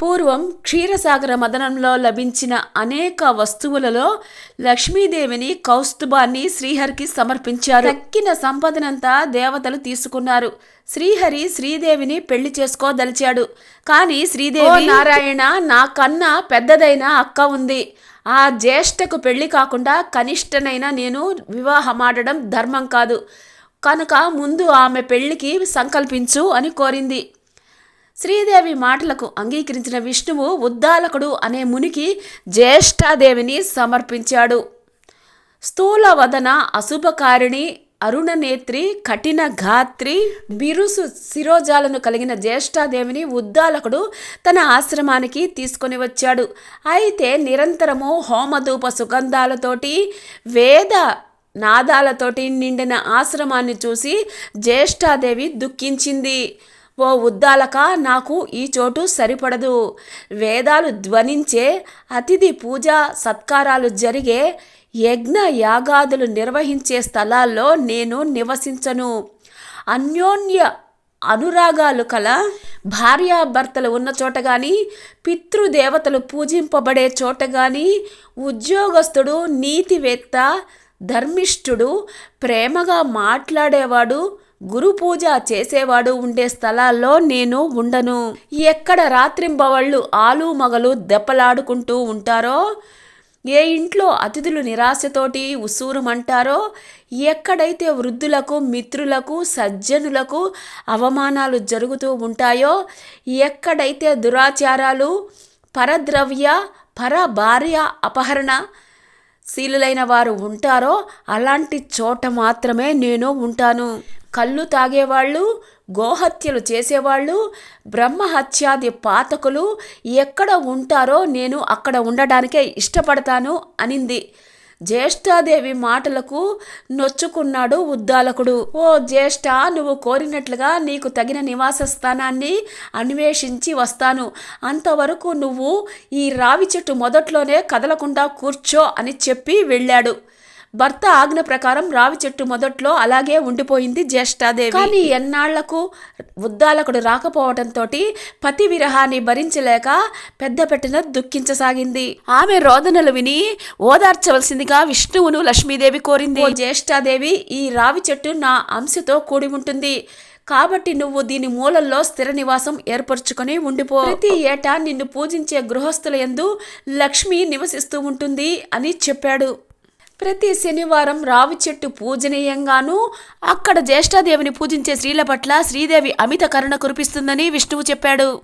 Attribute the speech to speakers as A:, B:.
A: పూర్వం క్షీరసాగర మదనంలో లభించిన అనేక వస్తువులలో లక్ష్మీదేవిని కౌస్తుభాన్ని శ్రీహరికి సమర్పించారు. దక్కిన సంపదనంతా దేవతలు తీసుకున్నారు. శ్రీహరి శ్రీదేవిని పెళ్లి చేసుకోదలిచాడు. కానీ శ్రీదేవి, "ఓ నారాయణ, నాకన్నా పెద్దదైన అక్క ఉంది. ఆ జ్యేష్ఠకు పెళ్లి కాకుండా కనిష్టనైనా నేను వివాహమాడడం ధర్మం కాదు. కనుక ముందు ఆమె పెళ్లికి సంకల్పించు" అని కోరింది. శ్రీదేవి మాటలకు అంగీకరించిన విష్ణువు ఉద్దాలకుడు అనే మునికి జ్యేష్ఠాదేవిని సమర్పించాడు. స్థూల వదన, అశుభకారిణి, అరుణనేత్రి, కఠిన ఘాత్రి, బిరుసు శిరోజాలను కలిగిన జ్యేష్ఠాదేవిని ఉద్దాలకుడు తన ఆశ్రమానికి తీసుకొని వచ్చాడు. అయితే నిరంతరము హోమధూప సుగంధాలతోటి, వేద నాదాలతోటి నిండిన ఆశ్రమాన్ని చూసి జ్యేష్ఠాదేవి దుఃఖించింది. "ఓ ఉద్దాలక, నాకు ఈ చోటు సరిపడదు. వేదాలు ధ్వనించే, అతిథి పూజా సత్కారాలు జరిగే, యజ్ఞ యాగాదులు నిర్వహించే స్థలాల్లో నేను నివసించను. అన్యోన్య అనురాగాలు కల భార్యాభర్తలు ఉన్న చోట కానీ, పితృదేవతలు పూజింపబడే చోట కానీ, ఉద్యోగస్తుడు, నీతివేత్త, ధర్మిష్ఠుడు, ప్రేమగా మాట్లాడేవాడు, గురు పూజ చేసేవాడు ఉండే స్థలాల్లో నేను ఉండను. ఎక్కడ రాత్రింబవళ్ళు ఆలు మగలు దెప్పలాడుకుంటూ ఉంటారో, ఏ ఇంట్లో అతిథులు నిరాశతోటి ఉసూరుమంటారో, ఎక్కడైతే వృద్ధులకు, మిత్రులకు, సజ్జనులకు అవమానాలు జరుగుతూ ఉంటాయో, ఎక్కడైతే దురాచారాలు, పరద్రవ్య, పర భార్య అపహరణ శీలులైన వారు ఉంటారో అలాంటి చోట మాత్రమే నేను ఉంటాను. కళ్ళు తాగేవాళ్ళు, గోహత్యలు చేసేవాళ్ళు, బ్రహ్మహత్యాది పాతకులు ఎక్కడ ఉంటారో నేను అక్కడ ఉండడానికే ఇష్టపడతాను" అనింది. జ్యేష్ఠాదేవి మాటలకు నొచ్చుకున్నాడు ఉద్దాలకుడు. "ఓ జ్యేష్ఠ, నువ్వు కోరినట్లుగా నీకు తగిన నివాస స్థానాన్ని అన్వేషించి వస్తాను. అంతవరకు నువ్వు ఈ రావి చెట్టు మొదట్లోనే కదలకుండా కూర్చో" అని చెప్పి వెళ్ళాడు. భర్త ఆజ్ఞ ప్రకారం రావి చెట్టు మొదట్లో అలాగే ఉండిపోయింది జ్యేష్ఠాదేవి. కానీ ఎన్నాళ్లకు ఉద్దాలకుడు రాకపోవడంతో పతి విరహాన్ని భరించలేక పెద్ద పెట్టిన దుఃఖించసాగింది. ఆమె రోదనలు విని ఓదార్చవలసిందిగా విష్ణువును లక్ష్మీదేవి కోరింది. "ఓ జ్యేష్ఠాదేవి, ఈ రావి చెట్టు నా అంశతో కూడి ఉంటుంది. కాబట్టి నువ్వు దీని మూలల్లో స్థిర నివాసం ఏర్పరచుకొని ఉండిపో. ప్రతి ఏటా నిన్ను పూజించే గృహస్థుల యందు లక్ష్మి నివసిస్తూ ఉంటుంది" అని చెప్పాడు. ప్రతి శనివారం రావి చెట్టు పూజనీయంగాను, అక్కడ జ్యేష్ఠాదేవిని పూజించే స్త్రీల పట్ల శ్రీదేవి అమిత కరుణ కురిపిస్తుందని విష్ణువు చెప్పాడు.